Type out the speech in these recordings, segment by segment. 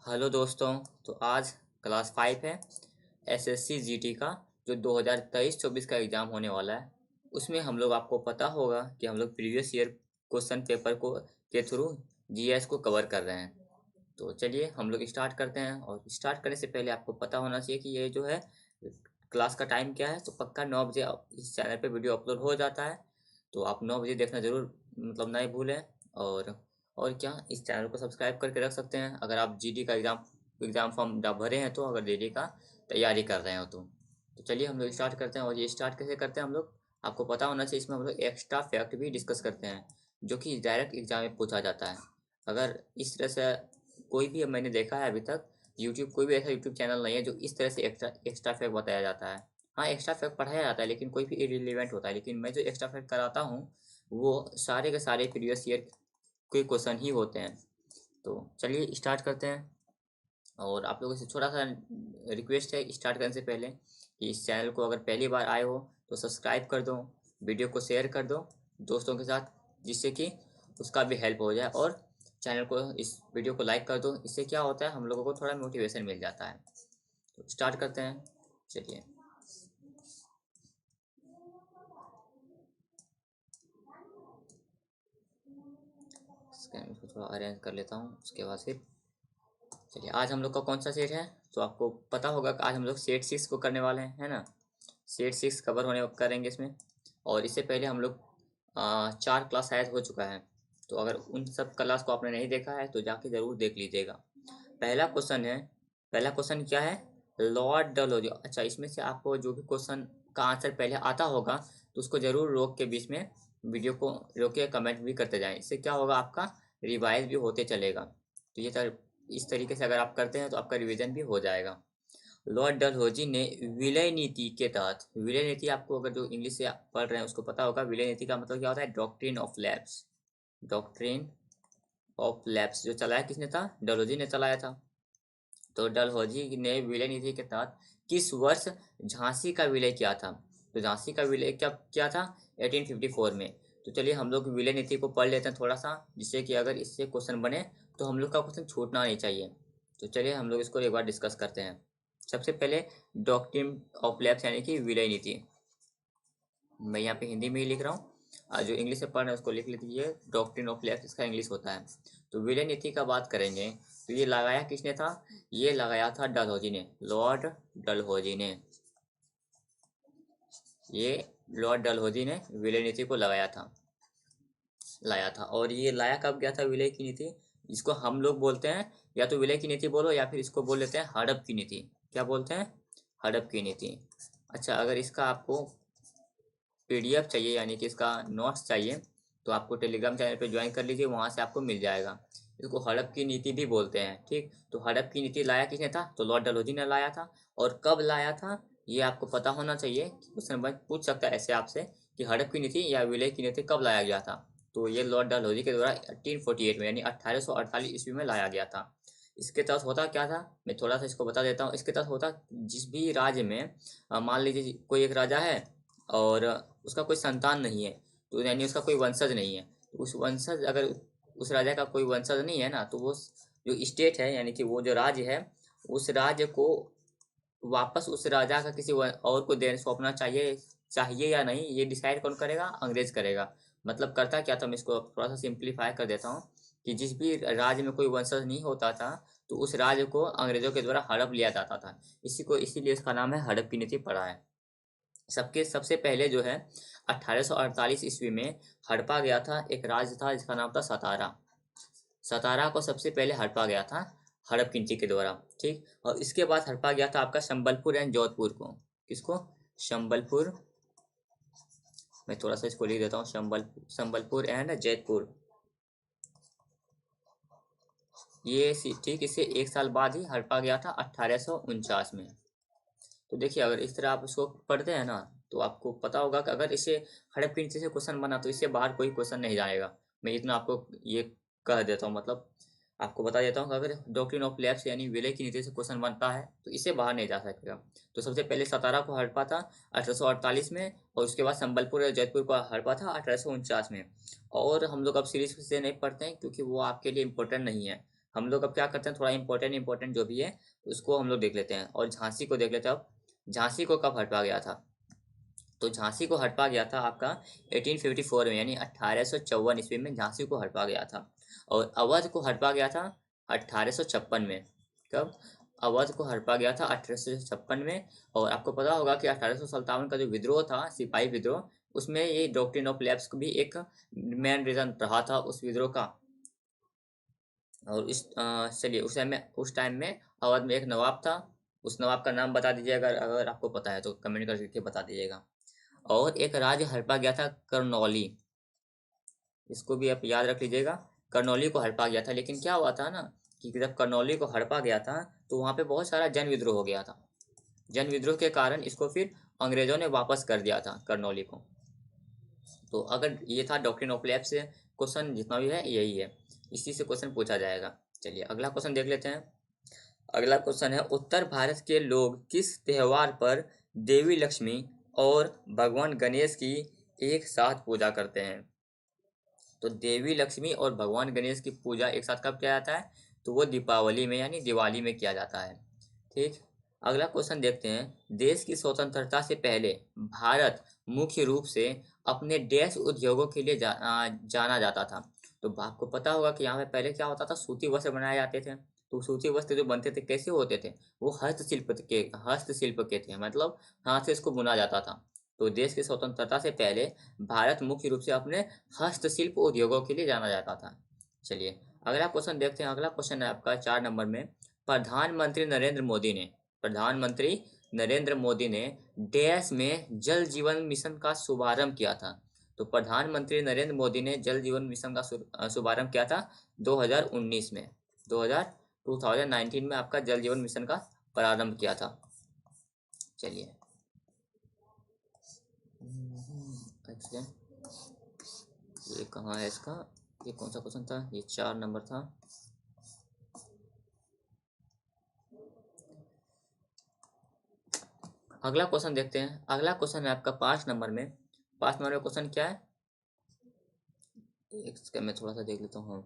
Hello दोस्तों। तो आज क्लास 5 है एसएससी जीटी का जो 2023-24 का एग्ज़ाम होने वाला है। उसमें हम लोग आपको पता होगा कि हम लोग प्रीवियस ईयर क्वेश्चन पेपर को के थ्रू जीएस को कवर कर रहे हैं। तो चलिए हम लोग स्टार्ट करते हैं। और स्टार्ट करने से पहले आपको पता होना चाहिए कि ये जो है क्लास का टाइम क्या है। तो पक्का 9 बजे इस चैनल पे वीडियो अपलोड हो जाता है। तो आप 9 बजे देखना ज़रूर नहीं भूलें। और क्या, इस चैनल को सब्सक्राइब करके रख सकते हैं अगर आप जीडी का एग्ज़ाम फॉर्म आप भरे हैं, तो अगर जीडी का तैयारी कर रहे हो तो चलिए हम लोग स्टार्ट करते हैं। और ये स्टार्ट कैसे करते हैं हम लोग, आपको पता होना चाहिए। इसमें हम लोग एक्स्ट्रा फैक्ट भी डिस्कस करते हैं जो कि डायरेक्ट एग्जाम में पूछा जाता है। अगर इस तरह से कोई भी मैंने देखा है अभी तक यूट्यूब, कोई भी ऐसा यूट्यूब चैनल नहीं है जो इस तरह से एक्स्ट्रा एक्स्ट्रा फैक्ट बताया जाता है। हाँ, एक्स्ट्रा फैक्ट पढ़ाया जाता है लेकिन कोई भी इरिलेवेंट होता है। लेकिन मैं जो एक्स्ट्रा फैक्ट कराता हूँ वो सारे के सारे प्रीवियस ईयर के क्वेश्चन ही होते हैं। तो चलिए स्टार्ट करते हैं। और आप लोगों से छोटा सा रिक्वेस्ट है स्टार्ट करने से पहले कि इस चैनल को अगर पहली बार आए हो तो सब्सक्राइब कर दो, वीडियो को शेयर कर दो दोस्तों के साथ, जिससे कि उसका भी हेल्प हो जाए। और चैनल को, इस वीडियो को लाइक कर दो। इससे क्या होता है, हम लोगों को थोड़ा मोटिवेशन मिल जाता है। तो स्टार्ट करते हैं। चलिए, इसको थोड़ा अरेंज कर लेता हूँ, उसके बाद फिर चलिए। आज हम लोग का कौन सा सेट है, तो आपको पता होगा कि आज हम लोग सेट 6 को करने वाले हैं, है ना। सेट 6 कवर होने करेंगे इसमें। और इससे पहले हम लोग 4 क्लास शायद हो चुका है। तो अगर उन सब क्लास को आपने नहीं देखा है तो जाके ज़रूर देख लीजिएगा। पहला क्वेश्चन है, पहला क्वेश्चन क्या है, लॉर्ड डलहौजी। अच्छा, इसमें से आपको जो भी क्वेश्चन का आंसर पहले आता होगा तो उसको ज़रूर रोक के बीच में वीडियो को रोक के कमेंट भी करते जाएं। इससे क्या होगा, आपका रिवाइज भी होते चलेगा। तो इस तरीके से अगर आप करते हैं तो आपका रिवीजन भी हो जाएगा। लॉर्ड डलहौजी ने विलय नीति के तहत, विलय नीति आपको अगर जो इंग्लिश से आप पढ़ रहे हैं उसको पता होगा, विलय नीति का मतलब क्या होता है, doctrine of lapse. Doctrine of lapse जो चलाया किसने था, डलहौजी ने चलाया था। तो डलहौजी ने विलय नीति के तहत किस वर्ष झांसी का विलय किया था। तो झांसी का विलय क्या किया था, 1854 में। तो चलिए हम लोग विलय नीति को पढ़ लेते हैं थोड़ा सा, जिससे कि अगर इससे क्वेश्चन बने तो हम लोग का क्वेश्चन छूटना नहीं चाहिए। तो चलिए हम लोग इसको एक बार डिस्कस करते हैं। सबसे पहले डॉक्ट्रिन ऑफ लैप्स यानी कि विलय नीति, मैं यहाँ पे हिंदी में ही लिख रहा हूँ। जो इंग्लिश से पढ़ रहे हैं उसको लिख लीजिए, डॉक्ट्रिन ऑफ लैप्स इसका इंग्लिश होता है। तो विलय नीति का बात करेंगे तो ये लगाया किसने था, ये लगाया था डलहौजी ने, लॉर्ड डलहौजी ने। ये लॉर्ड डलहौजी ने विलय नीति को लाया था। और ये लाया कब गया था विलय की नीति, इसको हम लोग बोलते हैं या तो विलय की नीति बोलो या फिर इसको बोल लेते हैं हड़प की नीति। क्या बोलते हैं, हड़प की नीति। अच्छा, अगर इसका आपको पीडीएफ चाहिए यानी कि इसका नोट्स चाहिए तो आपको टेलीग्राम चैनल पे ज्वाइन कर लीजिए, वहाँ से आपको मिल जाएगा। इसको हड़प की नीति भी बोलते हैं, ठीक। तो हड़प की नीति लाया किसने था, तो लॉर्ड डलहौजी ने लाया था। और कब लाया था ये आपको पता होना चाहिए। क्वेश्चन पूछ सकता है ऐसे आपसे कि हड़प की नीति या विलय की नीति कब लाया गया था। तो ये लॉर्ड डलहौजी के द्वारा 1848 में यानी 1848 ईस्वी में लाया गया था। इसके तहत होता क्या था, मैं थोड़ा सा इसको बता देता हूँ। इसके तहत होता, जिस भी राज्य में मान लीजिए कोई एक राजा है और उसका कोई संतान नहीं है, तो यानी उसका कोई वंशज नहीं है। तो उस वंशज, अगर उस राजा का कोई वंशज नहीं है ना, तो वो जो स्टेट है यानी कि वो जो राज्य है, उस राज्य को वापस उस राजा का किसी और को दे सौंपना चाहिए चाहिए या नहीं, ये डिसाइड कौन करेगा, अंग्रेज करेगा। मतलब करता क्या था, मैं इसको थोड़ा सा सिंप्लीफाई कर देता हूँ कि जिस भी राज्य में कोई वंशज नहीं होता था तो उस राज्य को अंग्रेजों के द्वारा हड़प लिया जाता था। इसीलिए इसका नाम है हड़प की नीति पड़ा है। सबसे पहले जो है 1848 ईस्वी में हड़पा गया था, एक राज्य था जिसका नाम था सतारा। सतारा को सबसे पहले हड़पा गया था हड़प की नीति के द्वारा, ठीक। और इसके बाद हड़पा गया था आपका संबलपुर एंड जोधपुर को। किसको, संबलपुर। मैं थोड़ा सा इसको लिख देता हूँ, संबलपुर एंड जैतपुर। ये ठीक इससे एक साल बाद ही हड़पा गया था 1849 में। तो देखिए अगर इस तरह आप इसको पढ़ते हैं ना तो आपको पता होगा कि अगर इसे हड़प की नीति से क्वेश्चन बना तो इससे बाहर कोई क्वेश्चन नहीं जाएगा। मैं इतना आपको ये कह देता हूँ, मतलब आपको बता देता हूँ कि अगर डॉक्ट्रिन ऑफ लैप्स यानी विलय की नीति से क्वेश्चन बनता है तो इससे बाहर नहीं जा सकेगा। तो सबसे पहले सतारा को हड़पा था 1848 में, और उसके बाद संबलपुर और जयपुर को हड़पा था 1849 में। और हम लोग अब सीरीज से नहीं पढ़ते हैं क्योंकि वो आपके लिए इम्पोर्टेंट नहीं है। हम लोग अब क्या करते हैं, थोड़ा इंपॉर्टेंट जो भी है उसको हम लोग देख लेते हैं। और झांसी को देख लेते हैं। अब झांसी को कब हटवा गया था, तो झांसी को हटवा गया था आपका 1854 में, यानी 1854 ईस्वी में झांसी को हटवा गया था। और अवध को हटवा गया था 1856 में। कब अवध को हटवा गया था 1856 में। और आपको पता होगा कि 1857 का जो विद्रोह था, सिपाही विद्रोह, उसमें ये डॉक्ट्रिन ऑफ लैप्स भी एक मेन रीजन रहा था उस विद्रोह का। और इस चलिए उस टाइम में अवध में एक नवाब था। उस नवाब का नाम बता दीजिएगा, अगर आपको पता है तो कमेंट करके बता दीजिएगा। और एक राज्य हड़पा गया था करनौली, इसको भी आप याद रख लीजिएगा। करनौली को हड़पा गया था, लेकिन क्या हुआ था ना कि जब करनौली को हड़पा गया था तो वहाँ पे बहुत सारा जन विद्रोह हो गया था। जन विद्रोह के कारण इसको फिर अंग्रेजों ने वापस कर दिया था करनौली को। तो अगर ये था डॉक्ट्रिन ऑफ लैप्स से क्वेश्चन जितना भी है यही है, इसी से क्वेश्चन पूछा जाएगा। चलिए अगला क्वेश्चन देख लेते हैं। अगला क्वेश्चन है, उत्तर भारत के लोग किस त्योहार पर देवी लक्ष्मी और भगवान गणेश की एक साथ पूजा करते हैं। तो देवी लक्ष्मी और भगवान गणेश की पूजा एक साथ कब किया जाता है, तो वो दीपावली में यानी दिवाली में किया जाता है। ठीक, अगला क्वेश्चन देखते हैं। देश की स्वतंत्रता से पहले भारत मुख्य रूप से अपने डैश उद्योगों के लिए जाना जाता था। तो आपको पता होगा कि यहाँ पे पहले क्या होता था, सूती वस्त्र बनाए जाते थे। तो सूती वस्त्र जो बनते थे कैसे होते थे, वो हस्तशिल्प के थे, मतलब हाथ से इसको बुना जाता था। तो देश की स्वतंत्रता से पहले भारत मुख्य रूप से अपने हस्तशिल्प उद्योगों के लिए जाना जाता था। चलिए अगला क्वेश्चन देखते हैं। अगला क्वेश्चन है आपका 4 नंबर में। प्रधानमंत्री नरेंद्र मोदी ने डैश में जल जीवन मिशन का शुभारंभ किया था। तो प्रधानमंत्री नरेंद्र मोदी ने जल जीवन मिशन का शुभारंभ किया था 2019 में। 2019 में आपका जल जीवन मिशन का प्रारंभ किया था। चलिए ये कहाँ है इसका, ये कौन सा क्वेश्चन था, ये 4 नंबर था। अगला क्वेश्चन देखते हैं। अगला क्वेश्चन है आपका 5 नंबर में। 5 नंबर में क्वेश्चन क्या है, इसका मैं थोड़ा सा देख लेता हूँ।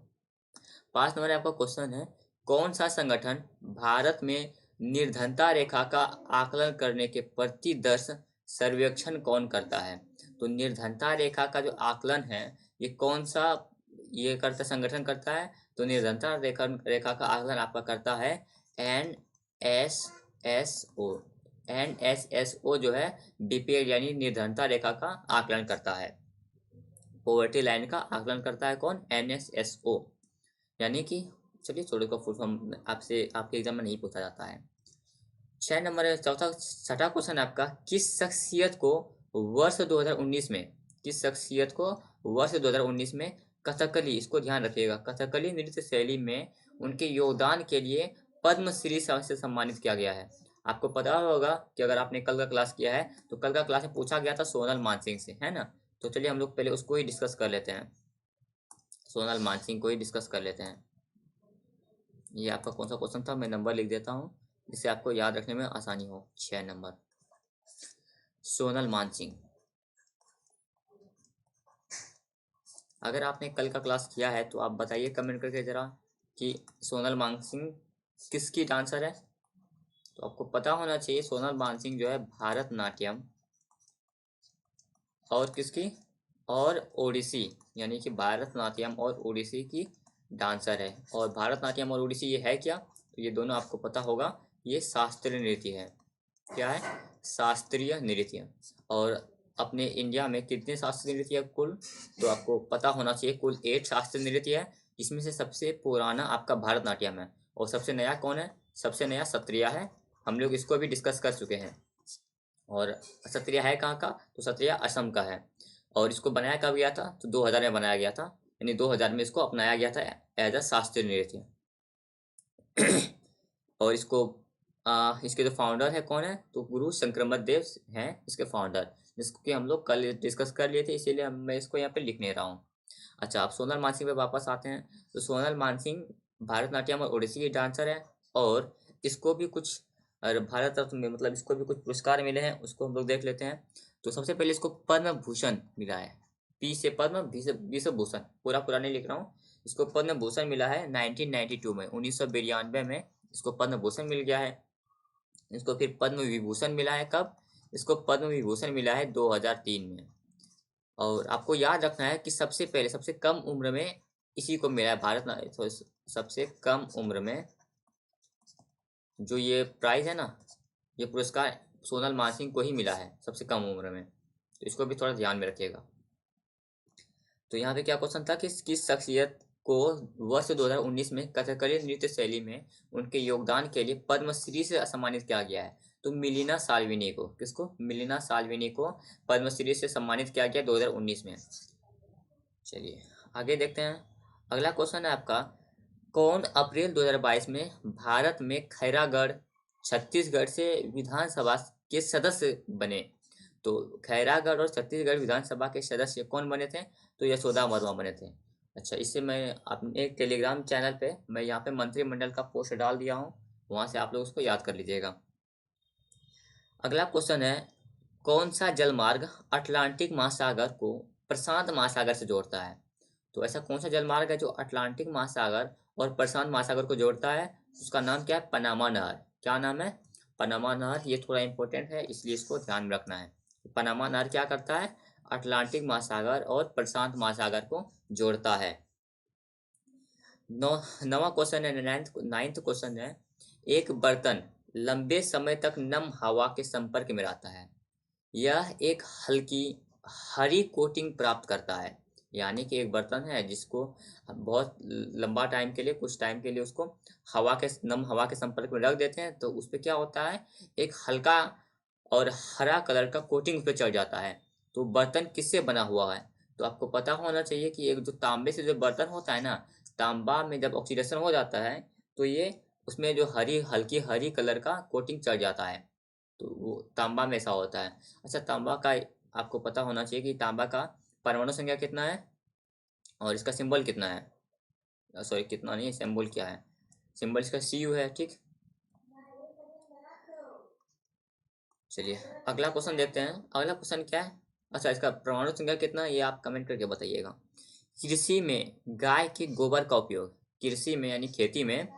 5 नंबर आपका क्वेश्चन है, कौन सा संगठन भारत में निर्धनता रेखा का आकलन करने के प्रति वर्ष सर्वेक्षण कौन करता है। तो निर्धनता रेखा का जो आकलन है ये कौन सा ये करता संगठन करता है, तो निर्धनता रेखा का आकलन आपका करता है NSSO। NSSO जो है बीपीएल यानी निर्धनता रेखा का आकलन करता है। पॉवर्टी लाइन का आकलन करता है कौन, NSSO। यानी कि चलिए छोड़ो का फुल फॉर्म आपसे आपके एग्जाम में नहीं पूछा जाता है। 6 नंबर छठा क्वेश्चन आपका, किस शख्सियत को वर्ष 2019 में कथकली, इसको ध्यान रखिएगा, कथकली नृत्य शैली में उनके योगदान के लिए पद्मश्री से सम्मानित किया गया है। आपको पता होगा कि अगर आपने कल का क्लास किया है तो कल का क्लास में पूछा गया था सोनल मानसिंह से, है ना। तो चलिए हम लोग पहले उसको ही डिस्कस कर लेते हैं, सोनल मानसिंह को ही डिस्कस कर लेते हैं। ये आपका कौन सा क्वेश्चन था, मैं नंबर लिख देता हूँ जिससे आपको याद रखने में आसानी हो। 6 नंबर सोनल मानसिंह। अगर आपने कल का क्लास किया है तो आप बताइए कमेंट करके ज़रा कि सोनल मानसिंह किसकी डांसर है। तो आपको पता होना चाहिए सोनल मानसिंह जो है भारतनाट्यम और किसकी, और ओडिसी, यानी कि भारतनाट्यम और ओडिसी की डांसर है। और भारतनाट्यम और ओडिसी ये है क्या, तो ये दोनों आपको पता होगा, ये शास्त्रीय नृत्य है। क्या है, शास्त्रीय नृत्य। और अपने इंडिया में कितने शास्त्रीय नृत्य है कुल, तो आपको पता होना चाहिए कुल 8 शास्त्रीय नृत्य है। इसमें से सबसे पुराना आपका भारतनाट्यम है और सबसे नया कौन है, सबसे नया सत्रिया है। हम लोग इसको भी डिस्कस कर चुके हैं। और सत्रिया है कहाँ का, तो सत्रिया असम का है। और इसको बनाया कब गया था, तो 2000 में बनाया गया था, यानी 2000 में इसको अपनाया गया था एज अ शास्त्रीय नृत्य। और इसको इसके जो फाउंडर है कौन है, तो गुरु शंकरमत देव हैं इसके फाउंडर, जिसको कि हम लोग कल डिस्कस कर लिए थे, इसीलिए मैं इसको यहाँ पे लिख नहीं रहा हूँ। अच्छा, अब सोनल मानसिंह पे वापस आते हैं। तो सोनल मानसिंह भारतनाट्यम और ओडिसी की डांसर है और इसको भी कुछ भारत रत्न में मतलब इसको भी कुछ पुरस्कार मिले हैं, उसको हम लोग देख लेते हैं। तो सबसे पहले इसको पद्म भूषण मिला है, पी से पद्म, भी से भूषण, पूरा नहीं लिख रहा हूँ, इसको पद्म भूषण मिला है 1992 में, 1992 में इसको पद्म भूषण मिल गया है। इसको फिर पद्म विभूषण मिला है कब? इसको पद्म विभूषण मिला है 2003 में। और आपको याद रखना है कि सबसे पहले सबसे कम उम्र में इसी को मिला है भारत, तो सबसे कम उम्र में जो ये प्राइज है ना, ये पुरस्कार सोनल मानसिंह को ही मिला है सबसे कम उम्र में, तो इसको भी थोड़ा ध्यान में रखिएगा। तो यहाँ पे क्या क्वेश्चन था कि किस शख्सियत को वर्ष 2019 में कथकली नृत्य शैली में उनके योगदान के लिए पद्मश्री से सम्मानित किया गया है? तो मिलिना साल्विनी को। किसको? मिलिना साल्विनी को पद्मश्री से सम्मानित किया गया 2019 में। चलिए आगे देखते हैं। अगला क्वेश्चन है आपका, कौन अप्रैल 2022 में भारत में खैरागढ़ छत्तीसगढ़ से विधानसभा के सदस्य बने? तो खैरागढ़ और छत्तीसगढ़ विधानसभा के सदस्य कौन बने थे? तो यशोदा वर्मा बने थे। अच्छा, इससे मैं अपने एक टेलीग्राम चैनल पे मैं यहाँ पे मंत्रिमंडल का पोस्ट डाल दिया हूँ, वहाँ से आप लोग उसको याद कर लीजिएगा। अगला क्वेश्चन है, कौन सा जलमार्ग अटलांटिक महासागर को प्रशांत महासागर से जोड़ता है? तो ऐसा कौन सा जलमार्ग है जो अटलांटिक महासागर और प्रशांत महासागर को जोड़ता है? उसका नाम क्या है? पनामा नहर। क्या नाम है? पनामा नहर। ये थोड़ा इंपॉर्टेंट है, इसलिए इसको ध्यान में रखना है। पनामा नहर क्या करता है? अटलांटिक महासागर और प्रशांत महासागर को जोड़ता है। नवा क्वेश्चन है, नाइन्थ क्वेश्चन है, एक बर्तन लंबे समय तक नम हवा के संपर्क में रहता है, यह एक हल्की हरी कोटिंग प्राप्त करता है। यानी कि एक बर्तन है जिसको बहुत लंबा टाइम के लिए, कुछ टाइम के लिए उसको नम हवा के संपर्क में रख देते हैं, तो उस पर क्या होता है? एक हल्का और हरा कलर का कोटिंग उस पर चढ़ जाता है। तो बर्तन किससे बना हुआ है? तो आपको पता होना चाहिए कि एक जो तांबे से जो बर्तन होता है ना, तांबा में जब ऑक्सीडेशन हो जाता है तो ये उसमें जो हल्की हरी कलर का कोटिंग चढ़ जाता है, तो वो तांबा में ऐसा होता है। अच्छा, तांबा का आपको पता होना चाहिए कि तांबा का परमाणु संख्या कितना है और इसका सिंबल कितना है। सॉरी, कितना नहीं, सिंबल क्या है? सिंबल इसका Cu है। ठीक, चलिए अगला क्वेश्चन देखते हैं। अगला क्वेश्चन क्या है? अच्छा, इसका परमाणु संख्या कितना है ये आप कमेंट करके बताइएगा। कृषि में गाय के गोबर का उपयोग, कृषि में यानी खेती में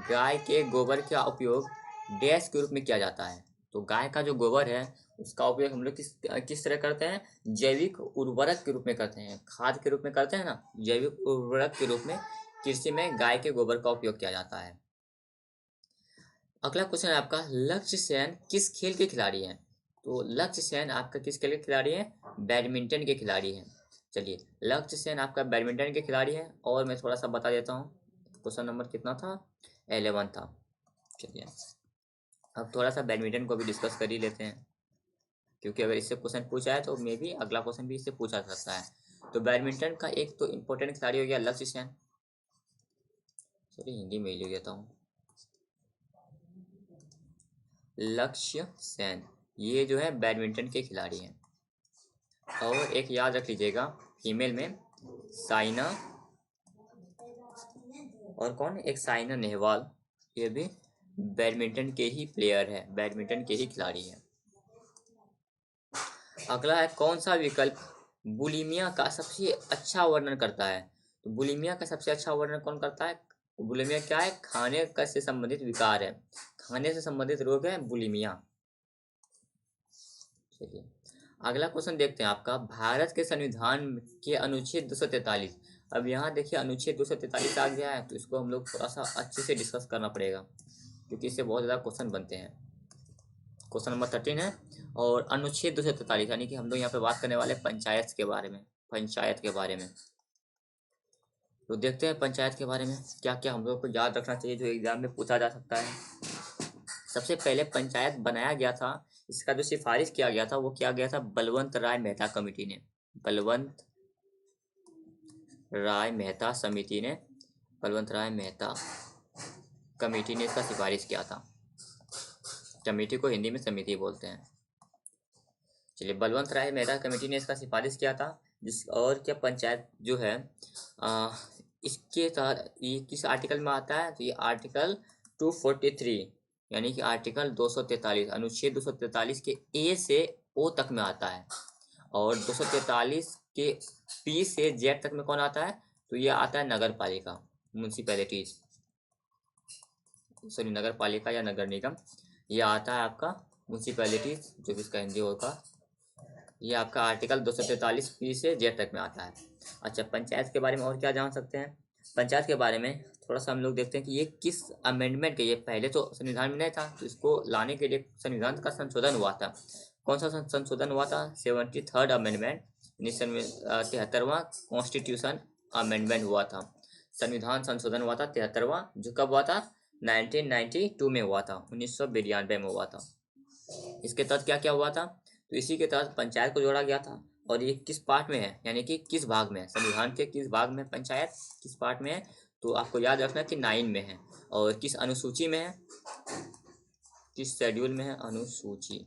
गाय के गोबर का उपयोग डैश के रूप में किया जाता है? तो गाय का जो गोबर है उसका उपयोग हम लोग किस तरह करते हैं? जैविक उर्वरक के रूप में करते हैं, खाद के रूप में करते हैं ना, जैविक उर्वरक के रूप में कृषि में गाय के गोबर का उपयोग किया जाता है। अगला क्वेश्चन है आपका, लक्ष्य सेन किस खेल के खिलाड़ी हैं? तो लक्ष्य सेन आपका किस खेल के खिलाड़ी हैं? बैडमिंटन के खिलाड़ी हैं। चलिए, लक्ष्य सेन आपका बैडमिंटन के खिलाड़ी हैं। और मैं थोड़ा सा बता देता हूँ, क्वेश्चन नंबर कितना था? 11 था। चलिए अब थोड़ा सा बैडमिंटन को भी डिस्कस कर ही लेते हैं, क्योंकि अगर इससे क्वेश्चन पूछा है तो मे भी अगला क्वेश्चन भी इससे पूछा जा सकता है। तो बैडमिंटन का एक तो इम्पोर्टेंट खिलाड़ी हो गया लक्ष्य सेन। सॉरी, हिंदी में ही लिख देता हूँ, लक्ष्य सेन ये जो है बैडमिंटन के खिलाड़ी हैं। और एक याद रख लीजिएगा, फीमेल में साइना, और कौन? एक साइना नेहवाल, ये भी बैडमिंटन के ही प्लेयर है, बैडमिंटन के ही खिलाड़ी है। अगला है, कौन सा विकल्प बुलिमिया का सबसे अच्छा वर्णन करता है? तो बुलिमिया का सबसे अच्छा वर्णन कौन करता है? बुलिमिया क्या है? खाने का से संबंधित विकार है, खाने से संबंधित रोग है बुलिमिया। चलिए अगला क्वेश्चन देखते हैं आपका, भारत के संविधान के अनुच्छेद 243। अब यहाँ देखिए अनुच्छेद 243 आ गया है, तो इसको हम लोग थोड़ा सा अच्छे से डिस्कस करना पड़ेगा, क्योंकि इससे बहुत ज़्यादा क्वेश्चन बनते हैं। क्वेश्चन नंबर 13 है, और अनुच्छेद 243 यानी कि हम लोग यहाँ पे बात करने वाले पंचायत के बारे में, पंचायत के बारे में। तो देखते हैं पंचायत के बारे में क्या क्या हम लोग को याद रखना चाहिए जो एग्जाम में पूछा जा सकता है। सबसे पहले पंचायत बनाया गया था, इसका जो सिफारिश किया गया था वो किया गया था बलवंत राय मेहता कमेटी ने, बलवंत राय मेहता समिति ने, बलवंत राय मेहता कमेटी ने इसका सिफारिश किया था। कमेटी को हिंदी में समिति बोलते हैं। चलिए, बलवंत राय मेहता कमेटी ने इसका सिफारिश किया था। जिस और क्या पंचायत जो है इसके तहत ये किस आर्टिकल में आता है? तो ये आर्टिकल 243 यानी कि आर्टिकल 243, अनुच्छेद 243 के ए से ओ तक में आता है। और 243 के पी से जेड तक में कौन आता है? तो ये आता है नगर पालिका, म्यूनसिपैलिटीज, सॉरी नगर पालिका या नगर निगम, ये आता है आपका म्यूनसिपैलिटीज, जो भी इसका हिंदी होगा। ये आपका आर्टिकल 243 से जेड तक में आता है। अच्छा, पंचायत के बारे में और क्या जान सकते हैं? पंचायत के बारे में थोड़ा सा हम लोग देखते हैं कि ये किस अमेंडमेंट के, ये पहले तो संविधान में नहीं था, तो इसको लाने के लिए संविधान का संशोधन हुआ था। कौन सा संशोधन हुआ था? 73rd अमेंडमेंट, 73वां कॉन्स्टिट्यूशन अमेंडमेंट हुआ था। संविधान संशोधन हुआ था 73वां, जो कब हुआ था? 1992 में हुआ था, 1992 में हुआ था। इसके तहत क्या क्या हुआ था? तो इसी के तहत पंचायत को जोड़ा गया था। और ये किस पार्ट में है, यानी कि किस भाग में है, संविधान के किस भाग में पंचायत किस पार्ट में है? तो आपको याद रखना कि 9 में है। और किस अनुसूची में है? किस शेड्यूल में है? अनुसूची।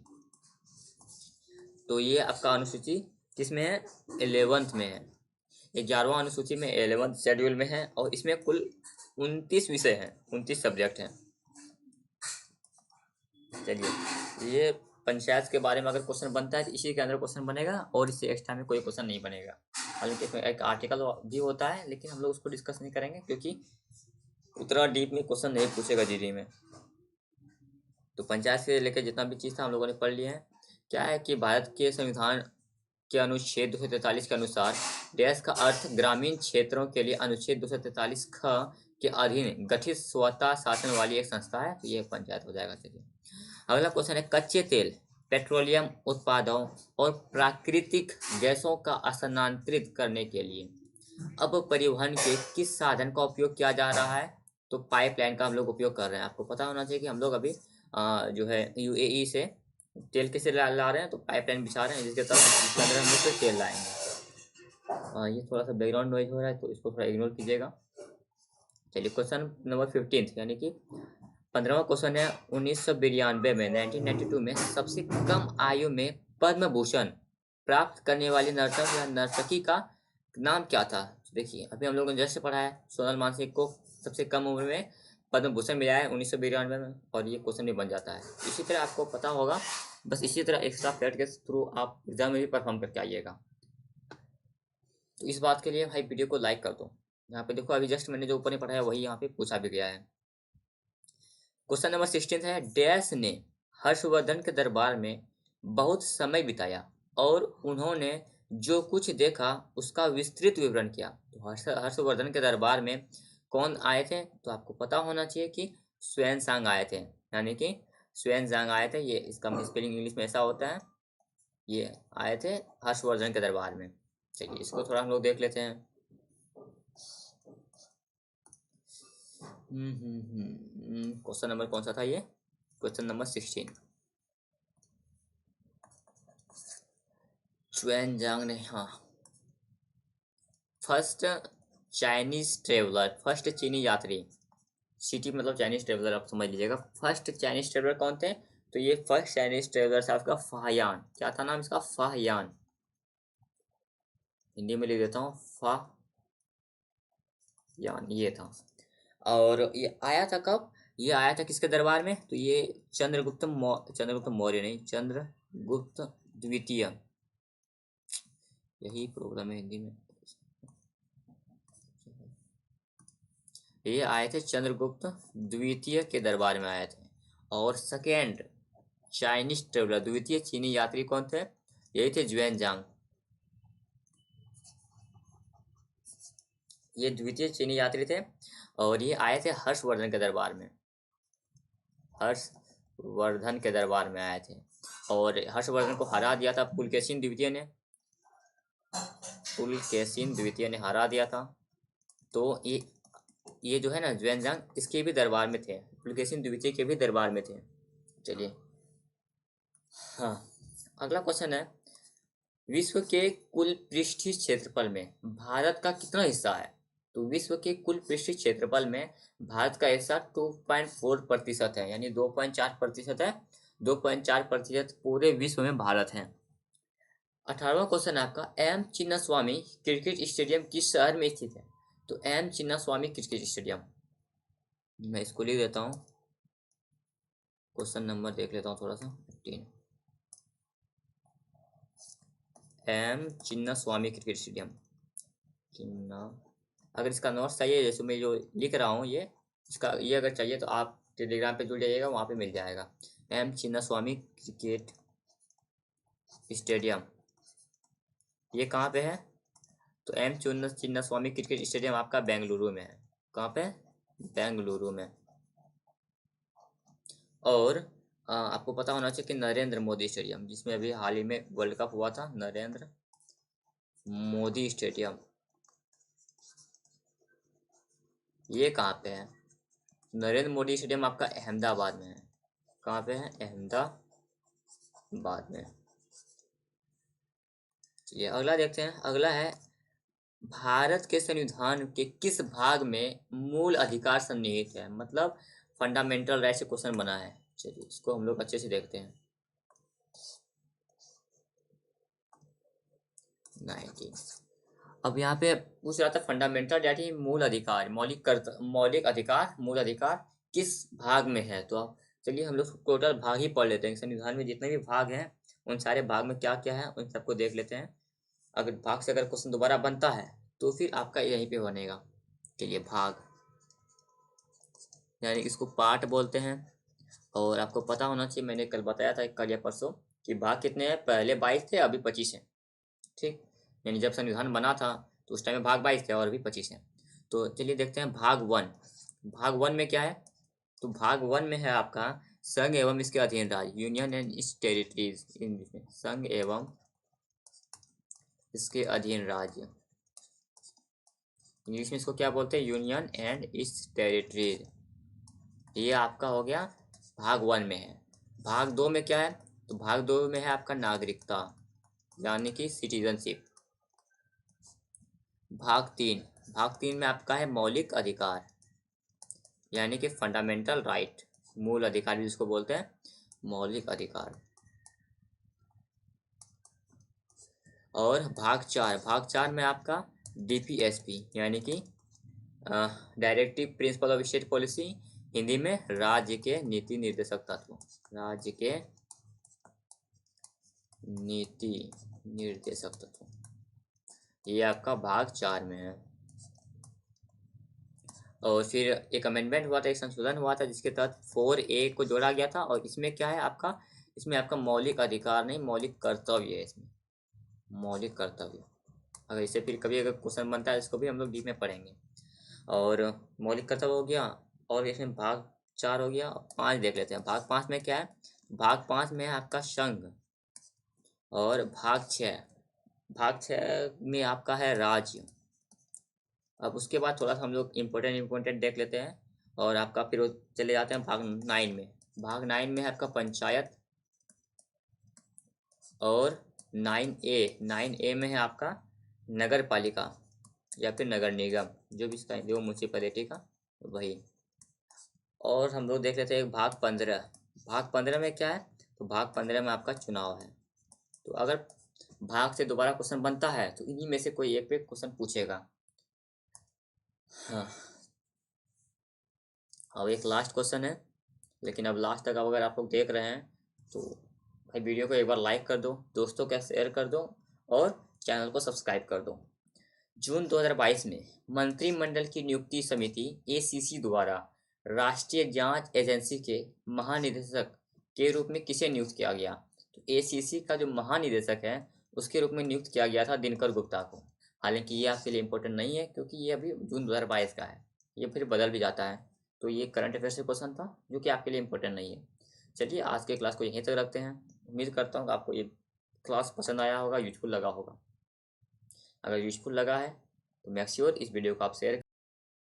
तो ये आपका अनुसूची किस में है? 11th में है। 11वां अनुसूची में 11th शेड्यूल में है। और इसमें कुल 29 विषय हैं, 29 सब्जेक्ट हैं। चलिए, ये पंचायत के बारे में अगर क्वेश्चन बनता है तो इसी के अंदर क्वेश्चन बनेगा, और इससे एक्स्ट्रा में कोई क्वेश्चन नहीं बनेगा। हालांकि इसमें एक आर्टिकल भी होता है, लेकिन हम लोग उसको डिस्कस नहीं करेंगे, क्योंकि उतना डीप में क्वेश्चन नहीं पूछेगा जीडी में। तो पंचायत से लेकर जितना भी चीज़ था हम लोगों ने पढ़ लिया है। क्या है कि भारत के संविधान के अनुच्छेद 243 के अनुसार देश का अर्थ ग्रामीण क्षेत्रों के लिए अनुच्छेद 243 ख के अधीन गठित स्वतः शासन वाली एक संस्था है, तो ये पंचायत हो जाएगा। चलिए, अगला क्वेश्चन है, कच्चे तेल, पेट्रोलियम उत्पादों और प्राकृतिक गैसों का स्थानांतरित करने के लिए अब परिवहन के किस साधन का उपयोग किया जा रहा है? तो पाइपलाइन का हम लोग उपयोग कर रहे हैं। आपको पता होना चाहिए कि हम लोग अभी जो है यूएई से तेल कैसे ला रहे हैं, तो पाइपलाइन बिछा रहे हैं, जिसके अंदर हम लोग से तेल लाएंगे। ये थोड़ा सा बैकग्राउंड नॉइज हो रहा है, तो इसको थोड़ा इग्नोर कीजिएगा। चलिए, क्वेश्चन नंबर 15, यानी कि 15वां क्वेश्चन है, 1992 में 1992 में सबसे कम आयु में पद्म भूषण प्राप्त करने वाली नर्तक या नर्तकी का नाम क्या था? देखिए, अभी हम लोगों ने जैसे पढ़ा है, सोनल मानसिंह को सबसे कम उम्र में पद्म भूषण मिला है 1992 में, और ये क्वेश्चन भी बन जाता है। इसी तरह आपको पता होगा, बस इसी तरह एक्स्ट्रा फैक्ट के थ्रू आप एग्जाम में भी परफॉर्म करके आइएगा। तो इस बात के लिए भाई वीडियो को लाइक कर दो। यहाँ पे देखो, अभी जस्ट मैंने जो ऊपर नहीं पढ़ा है वही यहाँ पे पूछा भी गया है। क्वेश्चन नंबर 16 है, डैश ने हर्षवर्धन के दरबार में बहुत समय बिताया और उन्होंने जो कुछ देखा उसका विस्तृत विवरण किया। तो हर्षवर्धन के दरबार में कौन आए थे? तो आपको पता होना चाहिए कि xuanzang आए थे, यानी कि xuanzang आए थे। ये इसका स्पेलिंग इंग्लिश में ऐसा होता है। ये आए थे हर्षवर्धन के दरबार में। चलिए, इसको थोड़ा हम लोग देख लेते हैं। क्वेश्चन नंबर कौन सा था ये? Question number 16। xuanzang ने, हाँ, फर्स्ट चाइनीज ट्रेवलर, फर्स्ट चीनी यात्री, सिटी मतलब चाइनीज ट्रेवलर, आप समझ लीजिएगा। फर्स्ट चाइनीज ट्रेवलर कौन थे? तो ये फर्स्ट चाइनीज ट्रेवलर था आपका फाहयान। क्या था नाम इसका? फाहयान। हिंदी में लिख देता हूँ, फाहयान, ये था। और ये आया था कब? ये आया था किसके दरबार में? तो ये चंद्रगुप्त मौर्य नहीं, चंद्रगुप्त द्वितीय, यही प्रॉब्लम है हिंदी में। ये आए थे चंद्रगुप्त द्वितीय के दरबार में आए थे। और सेकेंड चाइनीज ट्रेवलर, द्वितीय चीनी यात्री कौन थे? यही थे xuanzang। ये द्वितीय चीनी यात्री थे, और ये आए थे हर्षवर्धन के दरबार में, हर्षवर्धन के दरबार में आए थे। और हर्षवर्धन को हरा दिया था पुलकेशिन द्वितीय ने, पुलकेशिन द्वितीय ने हरा दिया था। तो ये जो है ना xuanzang, इसके भी दरबार में थे, पुलकेशिन द्वितीय के भी दरबार में थे। चलिए, हाँ, अगला क्वेश्चन है, विश्व के कुल पृष्ठीय क्षेत्रफल में भारत का कितना हिस्सा है? तो विश्व के कुल पृष्ठीय क्षेत्रफल में भारत का हिस्सा 2.4% है, यानी 2.4% है। 2.4% पूरे विश्व में भारत है। 18वां क्वेश्चन आपका, एम चिन्नास्वामी क्रिकेट स्टेडियम किस शहर में स्थित है? तो एम चिन्नास्वामी क्रिकेट स्टेडियम, मैं इसको लिख देता हूँ। क्वेश्चन नंबर देख लेता हूँ थोड़ा सा, 15। एम चिन्नास्वामी क्रिकेट स्टेडियम, चिन्ना अगर इसका नोट्स चाहिए, जैसे मैं जो लिख रहा हूँ ये, इसका ये अगर चाहिए तो आप टेलीग्राम पे जुड़ जाइएगा, वहाँ पे मिल जाएगा। एम चिन्नास्वामी क्रिकेट स्टेडियम, ये कहाँ पे है? तो एम चिन्नास्वामी क्रिकेट स्टेडियम आपका बेंगलुरु में है। कहाँ पे? बेंगलुरु में। और आपको पता होना चाहिए कि नरेंद्र मोदी स्टेडियम, जिसमें अभी हाल ही में वर्ल्ड कप हुआ था, नरेंद्र मोदी स्टेडियम, ये कहाँ पे है? नरेंद्र मोदी स्टेडियम आपका अहमदाबाद में है। कहाँ पे है? अहमदाबाद में। चलिए अगला देखते हैं। अगला है, भारत के संविधान के किस भाग में मूल अधिकार सन्निहित है? मतलब फंडामेंटल राइट से क्वेश्चन बना है। चलिए इसको हम लोग अच्छे से देखते हैं। 19। अब यहाँ पे पूछ रहा था फंडामेंटल राइट ही मूल अधिकार, मौलिक अधिकार, मूल अधिकार किस भाग में है? तो आप चलिए हम लोग टोटल भाग ही पढ़ लेते हैं। संविधान में जितने भी भाग हैं उन सारे भाग में क्या क्या है उन सबको देख लेते हैं। अगर भाग से अगर क्वेश्चन दोबारा बनता है तो फिर आपका यहीं पे बनेगा। चलिए भाग, यानी इसको पार्ट बोलते हैं। और आपको पता होना चाहिए, मैंने कल बताया था, कल या परसों, कि भाग कितने हैं? पहले 22 थे, अभी 25 हैं। ठीक, यानी जब संविधान बना था तो उस टाइम में भाग 22 थे और अभी 25 हैं। तो चलिए देखते हैं भाग 1। भाग 1 में क्या है? तो भाग 1 में है आपका संघ एवं इसके अधीन राज्य, union and it's territories. English में संघ एवं इसके अधीन राज्य, इंग्लिश में इसको क्या बोलते हैं? Union and it's territories. ये आपका हो गया भाग 1 में है। भाग 2 में क्या है? तो भाग 2 में है आपका नागरिकता, यानी कि सिटीजनशिप। भाग 3 में आपका है मौलिक अधिकार, यानी कि फंडामेंटल राइट, मूल अधिकार भी जिसको बोलते हैं, मौलिक अधिकार। और भाग 4 में आपका डीपीएसपी, यानी कि directive principle of state policy, Hindi में राज्य के नीति निर्देशक तत्व, राज्य के नीति निर्देशक तत्व, ये आपका भाग 4 में है। और फिर एक अमेंडमेंट हुआ था, एक संशोधन हुआ था जिसके तहत 4A को जोड़ा गया था। और इसमें क्या है आपका? इसमें आपका मौलिक अधिकार नहीं, मौलिक कर्तव्य है इसमें, मौलिक कर्तव्य। अगर इससे फिर कभी अगर क्वेश्चन बनता है इसको भी हम लोग डीप में पढ़ेंगे। और मौलिक कर्तव्य हो गया, और इसमें भाग 4 हो गया। 5 देख लेते हैं। भाग 5 में क्या है? भाग 5 में है आपका संघ। और भाग 6 में आपका है राज्य। अब उसके बाद थोड़ा सा हम लोग इम्पोर्टेंट देख लेते हैं। और आपका फिर चले जाते हैं भाग 9 में। भाग 9 में है आपका पंचायत। और 9A में है आपका नगर पालिका या फिर नगर निगम, जो भी इसका जो म्यूनसिपैलिटी का वही। और हम लोग देख लेते हैं भाग 15। भाग 15 में क्या है? तो भाग 15 में आपका चुनाव है। तो अगर भाग से दोबारा क्वेश्चन बनता है तो इन्हीं में से कोई एक पे क्वेश्चन पूछेगा। हाँ, अब एक लास्ट क्वेश्चन है, लेकिन अब लास्ट तक अगर आप लोग देख रहे हैं तो भाई वीडियो को एक बार लाइक कर दो, दोस्तों का शेयर कर दो, और चैनल को सब्सक्राइब कर दो। जून 2022 में मंत्रिमंडल की नियुक्ति समिति ACC द्वारा राष्ट्रीय जांच एजेंसी के महानिदेशक के रूप में किसे नियुक्त किया गया? तो ACC का जो महानिदेशक है उसके रूप में नियुक्त किया गया था दिनकर गुप्ता को। हालांकि ये आपके लिए इम्पोर्टेंट नहीं है क्योंकि ये अभी जून 2022 का है, ये फिर बदल भी जाता है। तो ये करंट अफेयर से क्वेश्चन था जो कि आपके लिए इम्पोर्टेंट नहीं है। चलिए आज के क्लास को यहीं तक रखते हैं। उम्मीद करता हूँ कि आपको ये क्लास पसंद आया होगा, यूजफुल लगा होगा। अगर यूजफुल लगा है तो मेक श्योर इस वीडियो को आप शेयर